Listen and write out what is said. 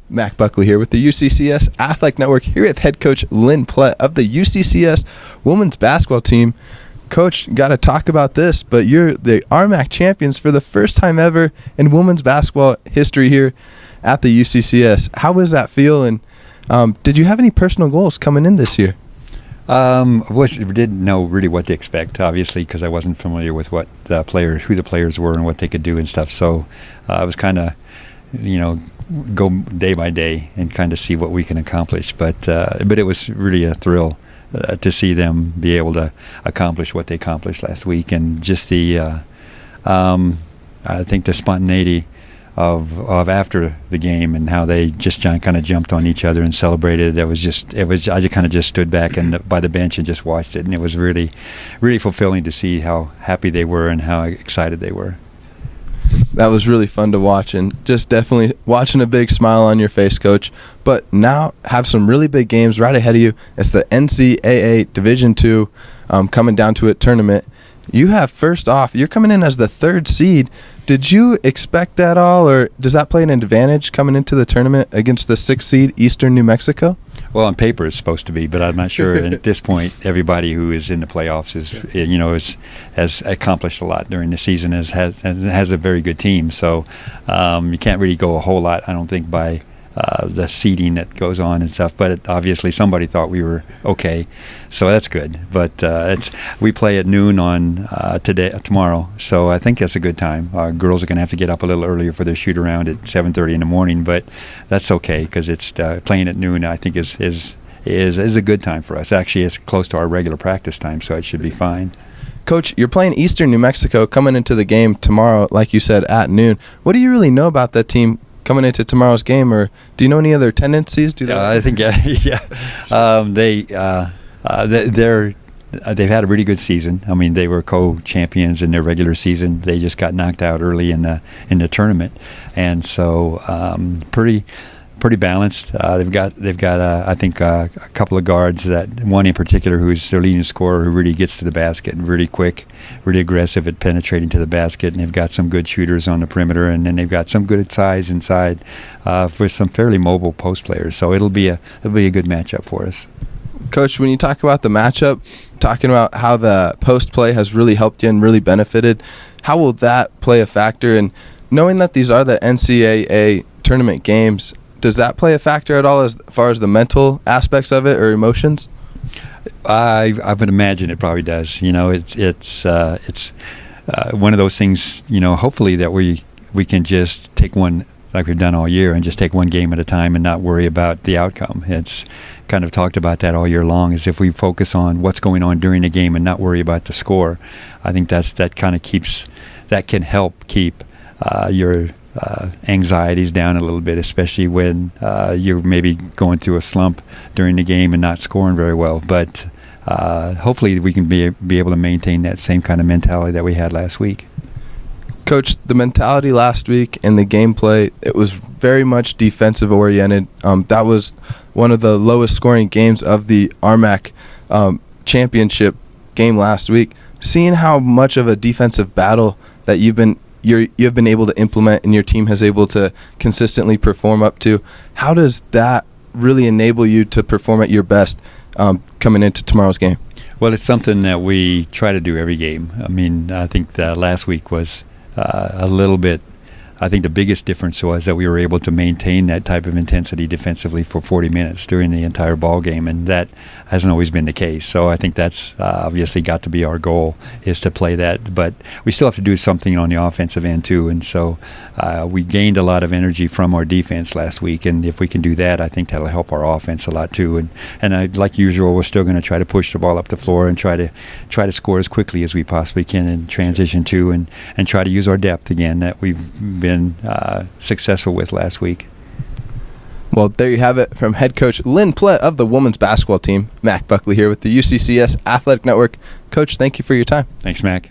Mac Buckley here with the UCCS Athletic Network, here with head coach Lynn Plett of the UCCS women's basketball team. Coach, got to talk about this, but you're the RMAC champions for the first time ever in women's basketball history here at the UCCS. How does that feel, and did you have any personal goals coming in this year? Didn't know really what to expect, obviously, because I wasn't familiar with who the players were and what they could do and stuff. So I was kind of, go day by day and kind of see what we can accomplish. But it was really a thrill to see them be able to accomplish what they accomplished last week, and just the I think the spontaneity of after the game and how they just kind of jumped on each other and celebrated. I just kind of just stood back by the bench and just watched it, and it was really, really fulfilling to see how happy they were and how excited they were. That was really fun to watch, and just definitely watching a big smile on your face, Coach. But now have some really big games right ahead of you. It's the NCAA Division II coming down to it tournament. You have, first off, you're coming in as the third seed. Did you expect that all, or does that play an advantage coming into the tournament against the 6th seed Eastern New Mexico? Well, on paper it's supposed to be, but I'm not sure. And at this point, everybody who is in the playoffs has accomplished a lot during the season, has a very good team. So you can't really go a whole lot, I don't think, by the seeding that goes on and stuff. But obviously somebody thought we were okay, so that's good. But we play at noon on tomorrow, so I think that's a good time. Our girls are going to have to get up a little earlier for their shoot around at 7:30 in the morning, but that's okay, because it's playing at noon. I think is a good time for us. Actually, it's close to our regular practice time, so it should be fine. Coach, you're playing Eastern New Mexico coming into the game tomorrow, like you said, at noon. What do you really know about that team coming into tomorrow's game, or do you know any other tendencies? I think they've had a really good season. I mean, they were co-champions in their regular season. They just got knocked out early in the tournament, and so pretty balanced. They've got I think a couple of guards, that one in particular who's their leading scorer, who really gets to the basket and really quick, really aggressive at penetrating to the basket, and they've got some good shooters on the perimeter, and then they've got some good size inside for some fairly mobile post players. So it'll be a good matchup for us. Coach, when you talk about the matchup, talking about how the post play has really helped you and really benefited, how will that play a factor? And knowing that these are the NCAA tournament games, does that play a factor at all as far as the mental aspects of it or emotions? I would imagine it probably does. It's one of those things. Hopefully that we can just take one, like we've done all year, and just take one game at a time and not worry about the outcome. It's kind of talked about that all year long, as if we focus on what's going on during the game and not worry about the score. I think that can help keep your anxieties down a little bit, especially when you're maybe going through a slump during the game and not scoring very well. But hopefully we can be able to maintain that same kind of mentality that we had last week. Coach, the mentality last week and the gameplay, it was very much defensive oriented. That was one of the lowest scoring games of the RMAC championship game last week. Seeing how much of a defensive battle that you've been able to implement and your team has able to consistently perform up to, how does that really enable you to perform at your best coming into tomorrow's game? Well, it's something that we try to do every game. I mean, I think that last week was a little bit. I think the biggest difference was that we were able to maintain that type of intensity defensively for 40 minutes during the entire ball game, and that hasn't always been the case. So I think that's obviously got to be our goal, is to play that. But we still have to do something on the offensive end too, and so we gained a lot of energy from our defense last week, and if we can do that, I think that'll help our offense a lot too. And like usual, we're still going to try to push the ball up the floor and try to score as quickly as we possibly can in transition too, and try to use our depth again that we've been successful with last week. Well, there you have it from head coach Lynn Plett of the women's basketball team. Mac Buckley here with the UCCS Athletic Network. Coach, thank you for your time. Thanks, Mac.